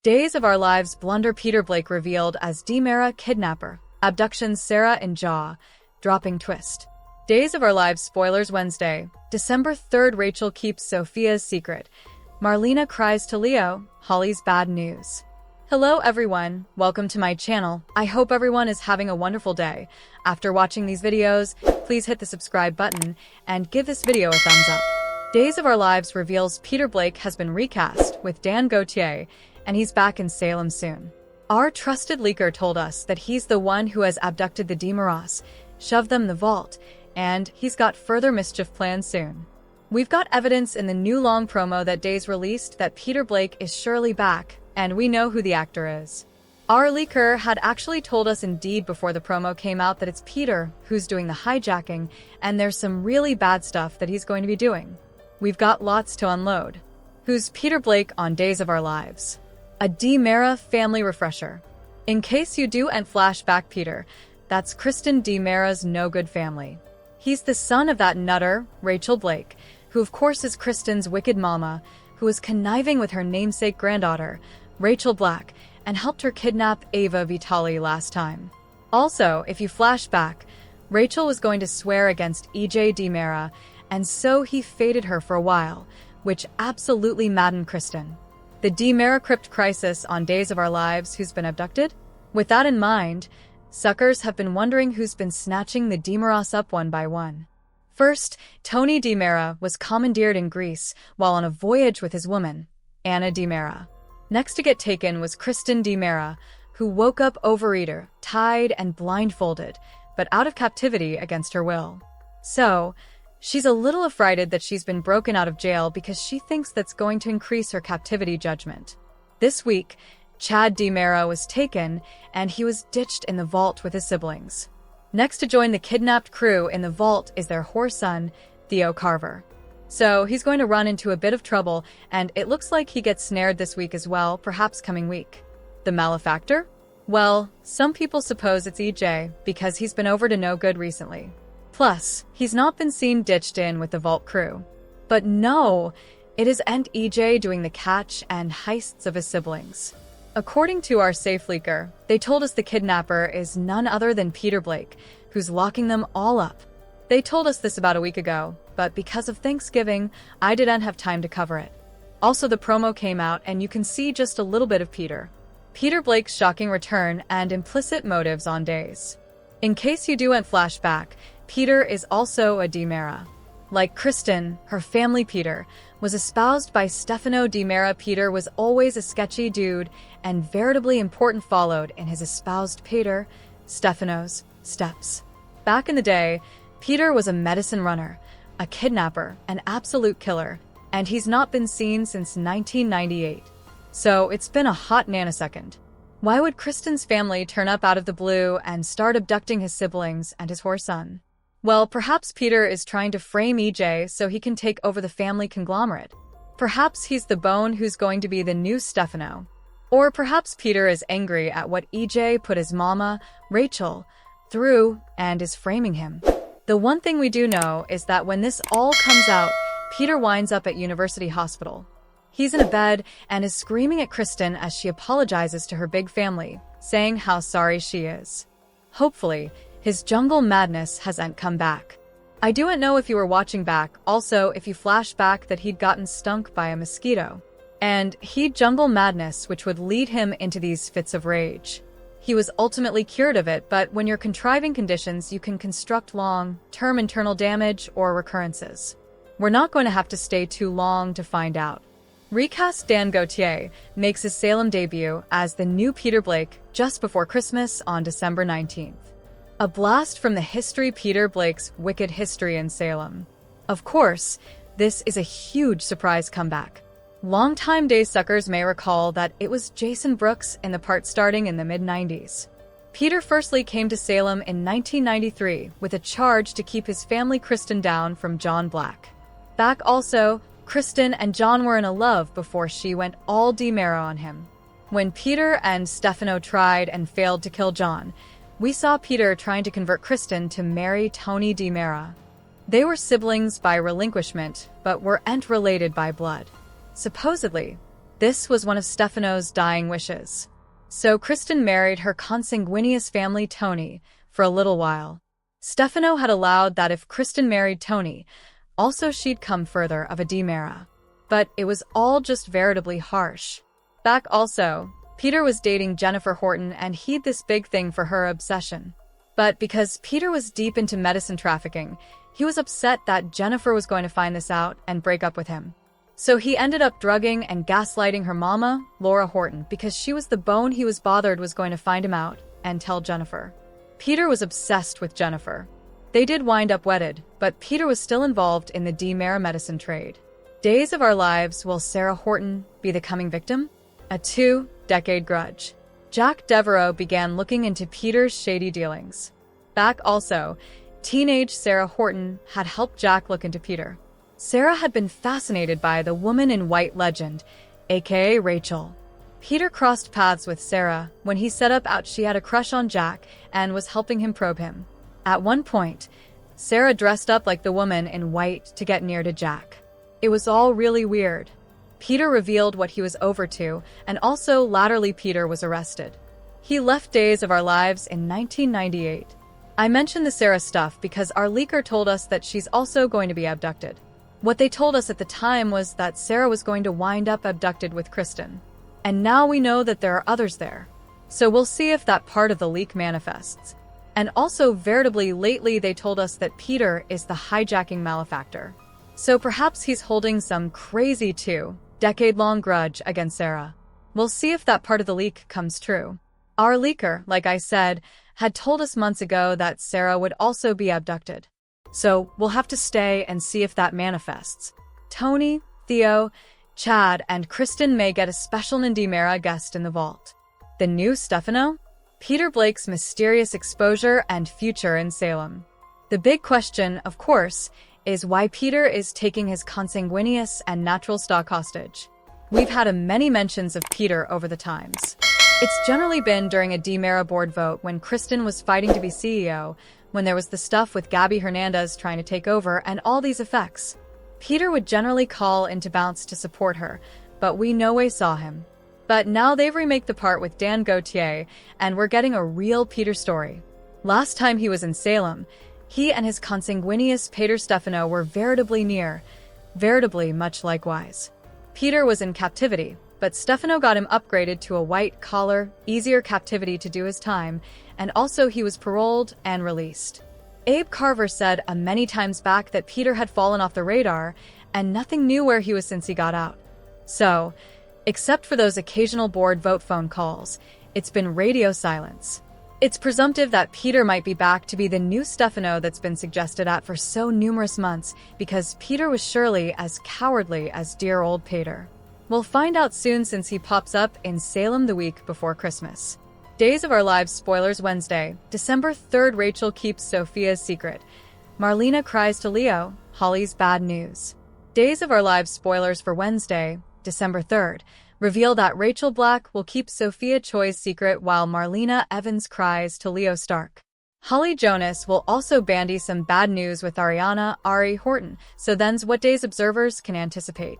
Days of Our Lives blunder Peter Blake revealed as DiMera Kidnapper. Abductions Sarah and Jaw. Dropping twist. Days of Our Lives spoilers Wednesday. December 3rd, Rachel keeps Sophia's secret. Marlena cries to Leo. Holly's bad news. Hello everyone, welcome to my channel. I hope everyone is having a wonderful day. After watching these videos, please hit the subscribe button and give this video a thumbs up. Days of Our Lives reveals Peter Blake has been recast with Dan Gauthier, and he's back in Salem soon. Our trusted leaker told us that he's the one who has abducted the DiMeras, shoved them in the vault, and he's got further mischief planned soon. We've got evidence in the new long promo that Days released that Peter Blake is surely back, and we know who the actor is. Our leaker had actually told us indeed before the promo came out that it's Peter who's doing the hijacking, and there's some really bad stuff that he's going to be doing. We've got lots to unload. Who's Peter Blake on Days of Our Lives? A DiMera family refresher. In case you do and flashback Peter, that's Kristen DiMera's no-good family. He's the son of that nutter, Rachel Blake, who of course is Kristen's wicked mama, who was conniving with her namesake granddaughter, Rachel Black, and helped her kidnap Ava Vitali last time. Also, if you flash back, Rachel was going to swear against EJ DiMera, and so he faded her for a while, which absolutely maddened Kristen. The DiMera crypt crisis on Days of Our Lives, who's been abducted? With that in mind, suckers have been wondering who's been snatching the DiMeras up one by one. First, Tony DiMera was commandeered in Greece while on a voyage with his woman, Anna DiMera. Next to get taken was Kristen DiMera, who woke up overeater, tied and blindfolded, but out of captivity against her will. So, she's a little affrighted that she's been broken out of jail because she thinks that's going to increase her captivity judgment. This week, Chad DiMera was taken, and he was ditched in the vault with his siblings. Next to join the kidnapped crew in the vault is their whore son, Theo Carver. So he's going to run into a bit of trouble, and it looks like he gets snared this week as well, perhaps coming week. The malefactor? Well, some people suppose it's EJ, because he's been over to no good recently. Plus, he's not been seen ditched in with the vault crew. But no, it is EJ doing the catch and heists of his siblings. According to our safe leaker, they told us the kidnapper is none other than Peter Blake, who's locking them all up. They told us this about a week ago, but because of Thanksgiving, I didn't have time to cover it. Also, the promo came out and you can see just a little bit of Peter. Peter Blake's shocking return and implicit motives on Days. In case you do and flashback, Peter is also a DiMera. Like Kristen, her family Peter was espoused by Stefano DiMera. Peter was always a sketchy dude and veritably important followed in his espoused Peter, Stefano's, steps. Back in the day, Peter was a medicine runner, a kidnapper, an absolute killer, and he's not been seen since 1998. So it's been a hot nanosecond. Why would Kristen's family turn up out of the blue and start abducting his siblings and his whore son? Well, perhaps Peter is trying to frame EJ so he can take over the family conglomerate. Perhaps he's the bone who's going to be the new Stefano. Or perhaps Peter is angry at what EJ put his mama, Rachel, through and is framing him. The one thing we do know is that when this all comes out, Peter winds up at University Hospital. He's in a bed and is screaming at Kristen as she apologizes to her big family, saying how sorry she is. Hopefully, his jungle madness hasn't come back. I don't know if you were watching back, also if you flash back that he'd gotten stunk by a mosquito. And he'd jungle madness which would lead him into these fits of rage. He was ultimately cured of it, but when you're contriving conditions, you can construct long-term internal damage or recurrences. We're not going to have to stay too long to find out. Recast Dan Gauthier makes his Salem debut as the new Peter Blake just before Christmas on December 19th. A blast from the history Peter Blake's wicked history in Salem. Of course, this is a huge surprise comeback. Longtime Days suckers may recall that it was Jason Brooks in the part starting in the mid-90s. Peter firstly came to Salem in 1993 with a charge to keep his family Kristen down from John Black. Back also, Kristen and John were in a love before she went all DiMera on him. When Peter and Stefano tried and failed to kill John, we saw Peter trying to convert Kristen to marry Tony DiMera. They were siblings by relinquishment, but weren't related by blood. Supposedly, This was one of Stefano's dying wishes. So Kristen married her consanguineous family Tony for a little while. Stefano had allowed that if Kristen married Tony, also she'd come further of a DiMera. But it was all just veritably harsh. Back also, Peter was dating Jennifer Horton and he'd this big thing for her obsession. But because Peter was deep into medicine trafficking, he was upset that Jennifer was going to find this out and break up with him. So he ended up drugging and gaslighting her mama, Laura Horton, because she was the bone he was bothered was going to find him out and tell Jennifer. Peter was obsessed with Jennifer. They did wind up wedded, but Peter was still involved in the DiMera medicine trade. Days of Our Lives, will Sarah Horton be the coming victim? A 2-decade grudge. Jack Devereaux began looking into Peter's shady dealings. Back also, teenage Sarah Horton had helped Jack look into Peter. Sarah had been fascinated by the woman in white legend, aka Rachel. Peter crossed paths with Sarah when he set up out she had a crush on Jack and was helping him probe him. At one point, Sarah dressed up like the woman in white to get near to Jack. It was all really weird. Peter revealed what he was over to, and also latterly Peter was arrested. He left Days of Our Lives in 1998. I mentioned the Sarah stuff because our leaker told us that she's also going to be abducted. What they told us at the time was that Sarah was going to wind up abducted with Kristen. And now we know that there are others there. So we'll see if that part of the leak manifests. And also veritably lately they told us that Peter is the hijacking malefactor. So perhaps he's holding some crazy decade-long grudge against Sarah. We'll see if that part of the leak comes true. Our leaker, like I said, had told us months ago that Sarah would also be abducted. So we'll have to stay and see if that manifests. Tony, Theo, Chad, and Kristen may get a special DiMera guest in the vault. The new Stefano? Peter Blake's mysterious exposure and future in Salem. The big question, of course, is why Peter is taking his consanguineous and natural stock hostage. We've had many mentions of Peter over the times. It's generally been during a DiMera board vote when Kristen was fighting to be CEO, when there was the stuff with Gabby Hernandez trying to take over and all these effects. Peter would generally call into bounce to support her, but we no way saw him. But now they've remade the part with Dan Gautier, and we're getting a real Peter story. Last time he was in Salem, he and his consanguineous Pater Stefano were veritably near, veritably much likewise. Peter was in captivity, but Stefano got him upgraded to a white-collar, easier captivity to do his time, and also he was paroled and released. Abe Carver said many times back that Peter had fallen off the radar, and nothing knew where he was since he got out. So, except for those occasional board vote phone calls, it's been radio silence. It's presumptive that Peter might be back to be the new Stefano that's been suggested at for so numerous months, because Peter was surely as cowardly as dear old Pater. We'll find out soon since he pops up in Salem the week before Christmas. Days of Our Lives spoilers Wednesday, December 3rd. Rachel keeps Sophia's secret. Marlena cries to Leo, Holly's bad news. Days of Our Lives spoilers for Wednesday, December 3rd. Reveal that Rachel Black will keep Sophia Choi's secret while Marlena Evans cries to Leo Stark. Holly Jonas will also bandy some bad news with Ariana Ari Horton, so then's what days observers can anticipate.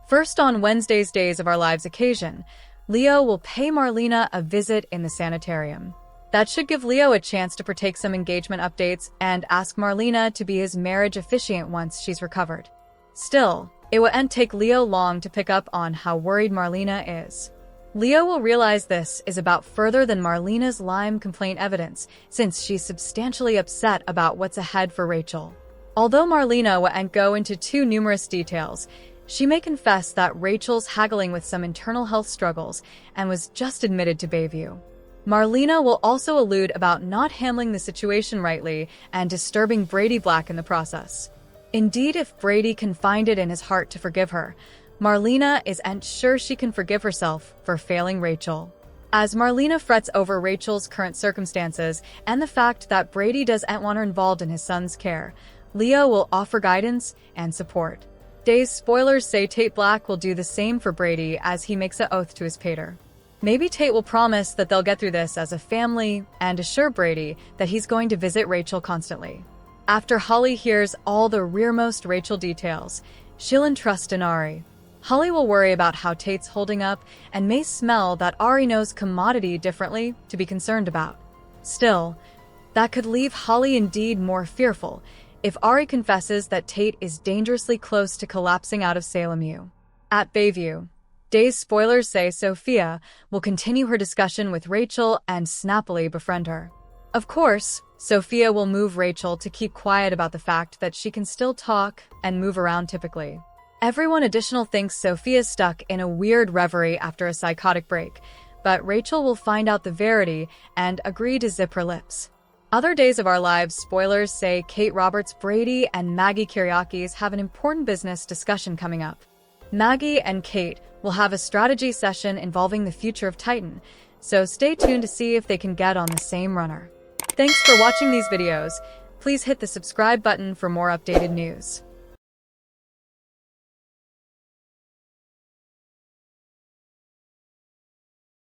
First, on Wednesday's Days of Our Lives occasion, Leo will pay Marlena a visit in the sanitarium. That should give Leo a chance to partake some engagement updates and ask Marlena to be his marriage officiant once she's recovered. Still, it won't take Leo long to pick up on how worried Marlena is. Leo will realize this is about further than Marlena's Lyme complaint evidence, since she's substantially upset about what's ahead for Rachel. Although Marlena won't go into too numerous details, she may confess that Rachel's haggling with some internal health struggles and was just admitted to Bayview. Marlena will also allude about not handling the situation rightly and disturbing Brady Black in the process. Indeed, if Brady can find it in his heart to forgive her, Marlena isn't sure she can forgive herself for failing Rachel. As Marlena frets over Rachel's current circumstances and the fact that Brady doesn't want her involved in his son's care, Leo will offer guidance and support. Days spoilers say Tate Black will do the same for Brady as he makes an oath to his pater. Maybe Tate will promise that they'll get through this as a family and assure Brady that he's going to visit Rachel constantly. After Holly hears all the rearmost Rachel details, she'll entrust in Ari. Holly will worry about how Tate's holding up and may smell that Ari knows commodity differently to be concerned about. Still, that could leave Holly indeed more fearful if Ari confesses that Tate is dangerously close to collapsing out of Salem U. At Bayview, Day's spoilers say Sophia will continue her discussion with Rachel and snappily befriend her. Of course, Sophia will move Rachel to keep quiet about the fact that she can still talk and move around typically. Everyone additional thinks Sophia's stuck in a weird reverie after a psychotic break, but Rachel will find out the verity and agree to zip her lips. Other Days of Our Lives spoilers say Kate Roberts Brady and Maggie Kyriakis have an important business discussion coming up. Maggie and Kate will have a strategy session involving the future of Titan, so stay tuned to see if they can get on the same runner. Thanks for watching these videos. Please hit the subscribe button for more updated news.